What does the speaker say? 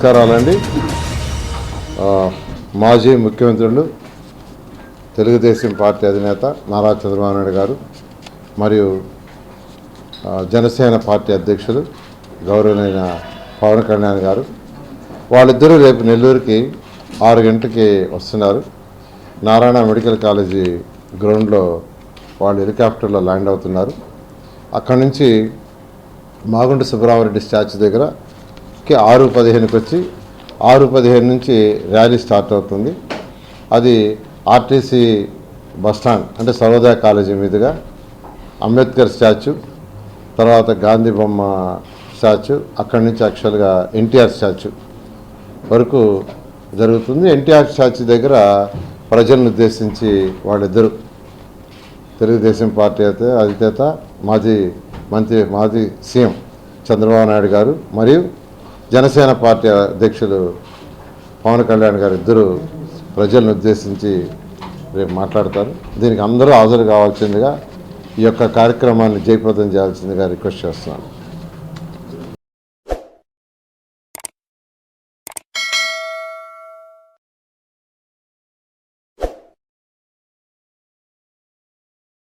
నమస్కారాలండి. మాజీ ముఖ్యమంత్రులు తెలుగుదేశం పార్టీ అధినేత నారా చంద్రబాబు నాయుడు గారు మరియు జనసేన పార్టీ అధ్యక్షులు గౌరవనీయ పవన్ కళ్యాణ్ గారు వాళ్ళిద్దరూ రేపు నెల్లూరుకి 6 గంటలకి వస్తున్నారు. నారాయణ మెడికల్ కాలేజీ గ్రౌండ్లో వాళ్ళు హెలికాప్టర్లో ల్యాండ్ అవుతున్నారు. అక్కడి నుంచి మాగుంట సుబ్రహ్మణ్యరెడ్డి స్టాచ్యూ దగ్గర 6:15కి వచ్చి 6:15 నుంచి ర్యాలీ స్టార్ట్ అవుతుంది. అది ఆర్టీసీ బస్టాండ్ అంటే సర్వోదయ కాలేజీ మీదుగా అంబేద్కర్ స్టాచ్యూ, తర్వాత గాంధీ బొమ్మ స్టాచ్యూ, అక్కడి నుంచి యాక్చువల్గా ఎన్టీఆర్ స్టాచ్యూ వరకు జరుగుతుంది. ఎన్టీఆర్ స్టాచ్యూ దగ్గర ప్రజలను ఉద్దేశించి వాళ్ళిద్దరూ తెలుగుదేశం పార్టీ అధినేత మాజీ సీఎం చంద్రబాబు నాయుడు గారు మరియు జనసేన పార్టీ అధ్యక్షులు పవన్ కళ్యాణ్ గారు ఇద్దరు ప్రజలను ఉద్దేశించి రేపు మాట్లాడతారు. దీనికి అందరూ హాజరు కావాల్సిందిగా ఈ యొక్క కార్యక్రమాన్ని జయప్రదం చేయాల్సిందిగా రిక్వెస్ట్ చేస్తున్నాను.